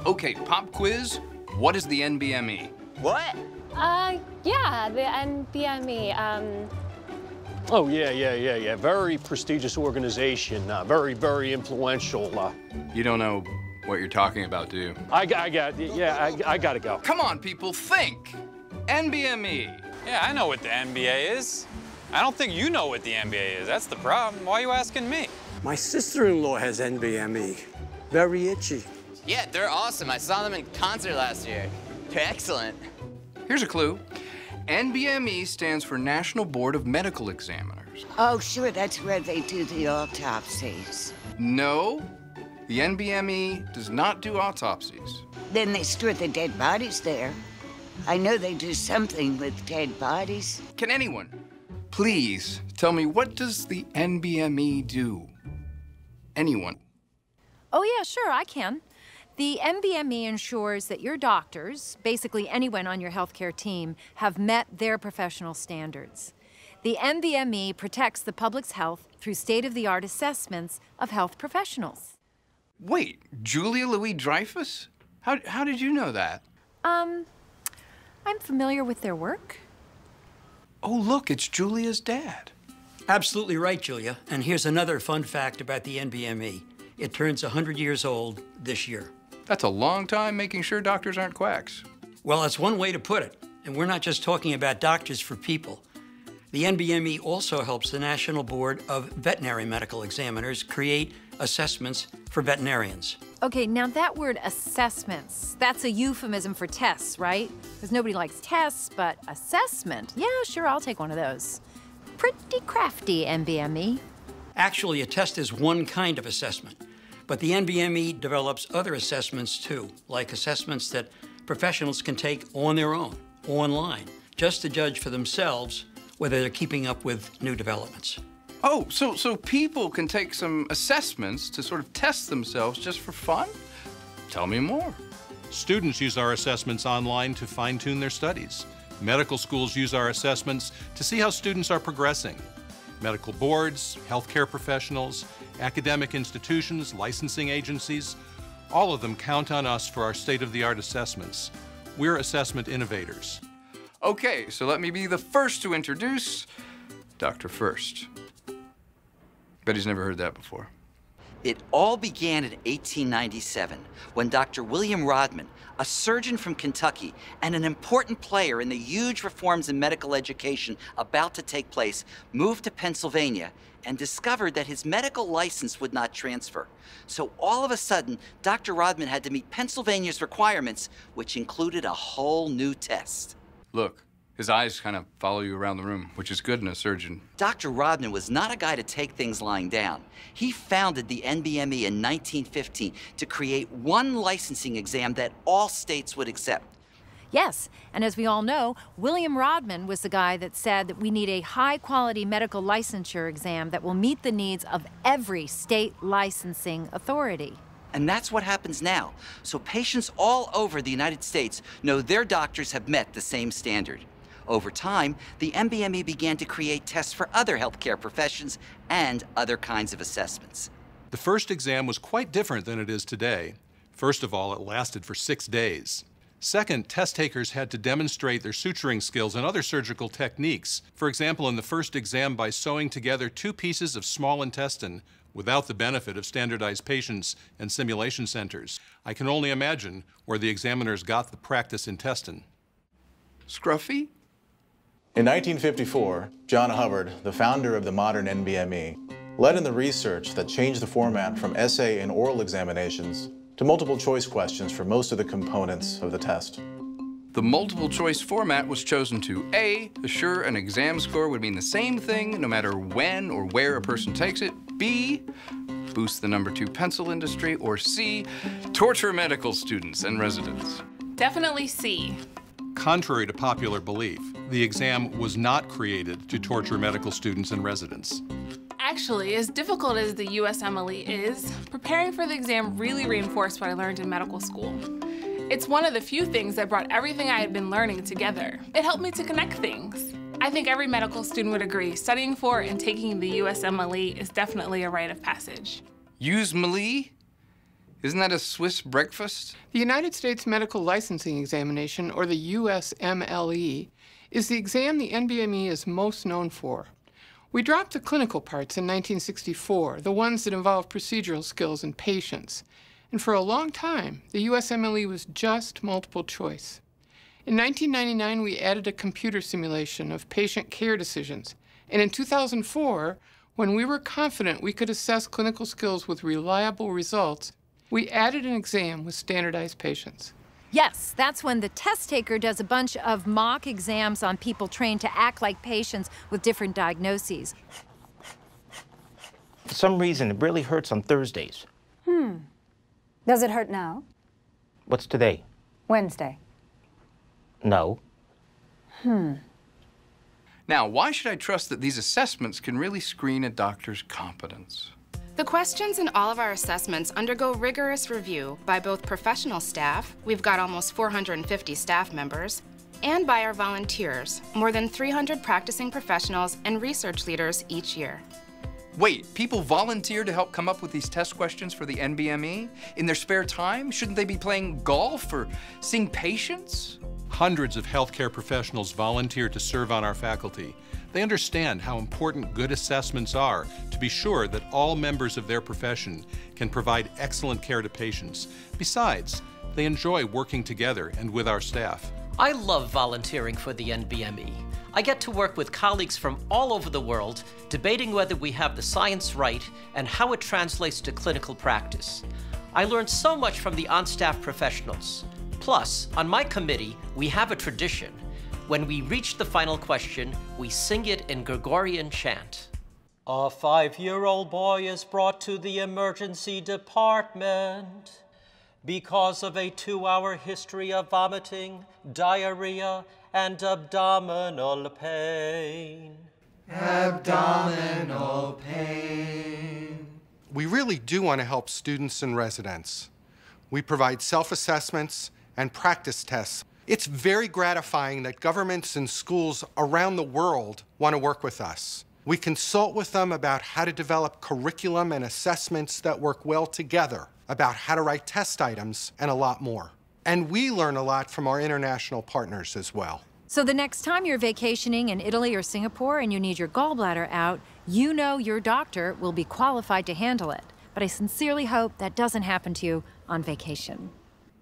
Okay, pop quiz. What is the NBME? What? Yeah, the NBME. Oh, yeah. Very prestigious organization, very, very influential. You don't know what you're talking about, do you? I gotta go. Come on, people, think. NBME. Yeah, I know what the NBA is. I don't think you know what the NBA is. That's the problem. Why are you asking me? My sister-in-law has NBME. Very itchy. Yeah, they're awesome. I saw them in concert last year. They're excellent. Here's a clue. NBME stands for National Board of Medical Examiners. Oh, sure, that's where they do the autopsies. No, the NBME does not do autopsies. Then they store the dead bodies there. I know they do something with dead bodies. Can anyone please tell me, what does the NBME do? Anyone? Oh, yeah, sure, I can. The NBME ensures that your doctors, basically anyone on your healthcare team, have met their professional standards. The NBME protects the public's health through state-of-the-art assessments of health professionals. Wait, Julia Louis-Dreyfus? How did you know that? I'm familiar with their work. Oh, look, it's Julia's dad. Absolutely right, Julia. And here's another fun fact about the NBME. It turns 100 years old this year. That's a long time making sure doctors aren't quacks. Well, that's one way to put it. And we're not just talking about doctors for people. The NBME also helps the National Board of Veterinary Medical Examiners create assessments for veterinarians. Okay, now that word assessments, that's a euphemism for tests, right? Because nobody likes tests, but assessment, yeah, sure, I'll take one of those. Pretty crafty, NBME. Actually, a test is one kind of assessment, but the NBME develops other assessments too, like assessments that professionals can take on their own, online, just to judge for themselves whether they're keeping up with new developments. Oh, so people can take some assessments to sort of test themselves just for fun? Tell me more. Students use our assessments online to fine-tune their studies. Medical schools use our assessments to see how students are progressing. Medical boards, healthcare professionals, academic institutions, licensing agencies, all of them count on us for our state-of-the-art assessments. We're assessment innovators. Okay, so let me be the first to introduce Dr. First. Bet he's never heard that before. It all began in 1897 when Dr. William Rodman, a surgeon from Kentucky and an important player in the huge reforms in medical education about to take place, moved to Pennsylvania and discovered that his medical license would not transfer. So all of a sudden, Dr. Rodman had to meet Pennsylvania's requirements, which included a whole new test. Look, his eyes kind of follow you around the room, which is good in a surgeon. Dr. Rodman was not a guy to take things lying down. He founded the NBME in 1915 to create one licensing exam that all states would accept. Yes, and as we all know, William Rodman was the guy that said that we need a high-quality medical licensure exam that will meet the needs of every state licensing authority. And that's what happens now. So patients all over the United States know their doctors have met the same standard. Over time, the NBME began to create tests for other healthcare professions and other kinds of assessments. The first exam was quite different than it is today. First of all, it lasted for 6 days. Second, test takers had to demonstrate their suturing skills and other surgical techniques. For example, in the first exam by sewing together 2 pieces of small intestine without the benefit of standardized patients and simulation centers. I can only imagine where the examiners got the practice intestine. Scruffy? In 1954, John Hubbard, the founder of the modern NBME, led in the research that changed the format from essay and oral examinations to multiple choice questions for most of the components of the test. The multiple choice format was chosen to A, assure an exam score would mean the same thing no matter when or where a person takes it, B, boost the #2 pencil industry, or C, torture medical students and residents. Definitely C. Contrary to popular belief, the exam was not created to torture medical students and residents. Actually, as difficult as the USMLE is, preparing for the exam really reinforced what I learned in medical school. It's one of the few things that brought everything I had been learning together. It helped me to connect things. I think every medical student would agree, studying for and taking the USMLE is definitely a rite of passage. USMLE? Isn't that a Swiss breakfast? The United States Medical Licensing Examination, or the USMLE, is the exam the NBME is most known for. We dropped the clinical parts in 1964, the ones that involve procedural skills and patience. And for a long time, the USMLE was just multiple choice. In 1999, we added a computer simulation of patient care decisions. And in 2004, when we were confident we could assess clinical skills with reliable results, we added an exam with standardized patients. Yes, that's when the test taker does a bunch of mock exams on people trained to act like patients with different diagnoses. For some reason, it really hurts on Thursdays. Does it hurt now? What's today? Wednesday. No. Now, why should I trust that these assessments can really screen a doctor's competence? The questions in all of our assessments undergo rigorous review by both professional staff, we've got almost 450 staff members, and by our volunteers, more than 300 practicing professionals and research leaders each year. Wait, people volunteer to help come up with these test questions for the NBME? In their spare time? Shouldn't they be playing golf or seeing patients? Hundreds of healthcare professionals volunteer to serve on our faculty. They understand how important good assessments are to be sure that all members of their profession can provide excellent care to patients. Besides, they enjoy working together and with our staff. I love volunteering for the NBME. I get to work with colleagues from all over the world, debating whether we have the science right and how it translates to clinical practice. I learned so much from the on-staff professionals. Plus, on my committee, we have a tradition. When we reach the final question, we sing it in Gregorian chant. A 5-year-old boy is brought to the emergency department because of a 2-hour history of vomiting, diarrhea, and abdominal pain. Abdominal pain. We really do want to help students and residents. We provide self-assessments and practice tests. It's very gratifying that governments and schools around the world want to work with us. We consult with them about how to develop curriculum and assessments that work well together, about how to write test items, and a lot more. And we learn a lot from our international partners as well. So the next time you're vacationing in Italy or Singapore and you need your gallbladder out, you know your doctor will be qualified to handle it. But I sincerely hope that doesn't happen to you on vacation.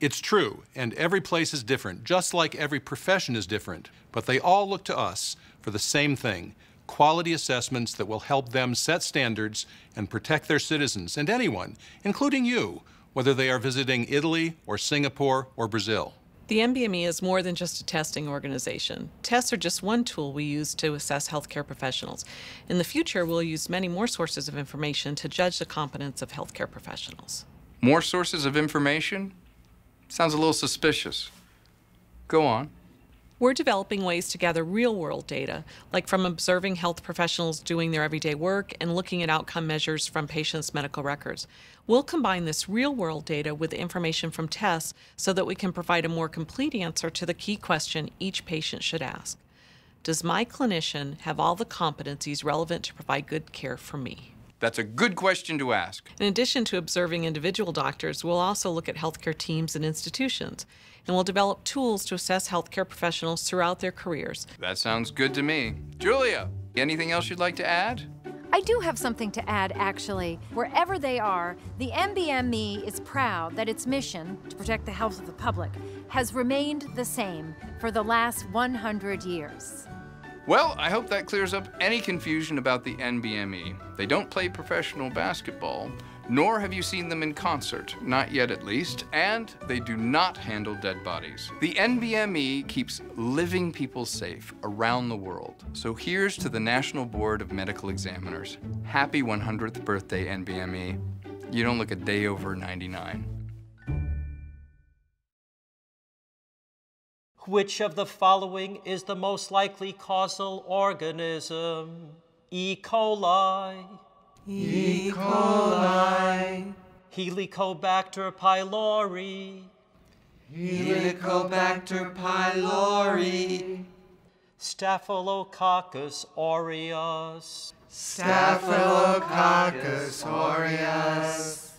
It's true, and every place is different, just like every profession is different. But they all look to us for the same thing: quality assessments that will help them set standards and protect their citizens and anyone, including you, whether they are visiting Italy or Singapore or Brazil. The NBME is more than just a testing organization. Tests are just one tool we use to assess healthcare professionals. In the future, we'll use many more sources of information to judge the competence of healthcare professionals. More sources of information? Sounds a little suspicious. Go on. We're developing ways to gather real-world data, like from observing health professionals doing their everyday work and looking at outcome measures from patients' medical records. We'll combine this real-world data with information from tests so that we can provide a more complete answer to the key question each patient should ask. Does my clinician have all the competencies relevant to provide good care for me? That's a good question to ask. In addition to observing individual doctors, we'll also look at healthcare teams and institutions, and we'll develop tools to assess healthcare professionals throughout their careers. That sounds good to me. Julia, anything else you'd like to add? I do have something to add, actually. Wherever they are, the NBME is proud that its mission, to protect the health of the public, has remained the same for the last 100 years. Well, I hope that clears up any confusion about the NBME. They don't play professional basketball, nor have you seen them in concert, not yet at least, and they do not handle dead bodies. The NBME keeps living people safe around the world. So here's to the National Board of Medical Examiners. Happy 100th birthday, NBME. You don't look a day over 99. Which of the following is the most likely causal organism? E. coli. E. coli. Helicobacter pylori. Helicobacter pylori. Staphylococcus aureus. Staphylococcus aureus.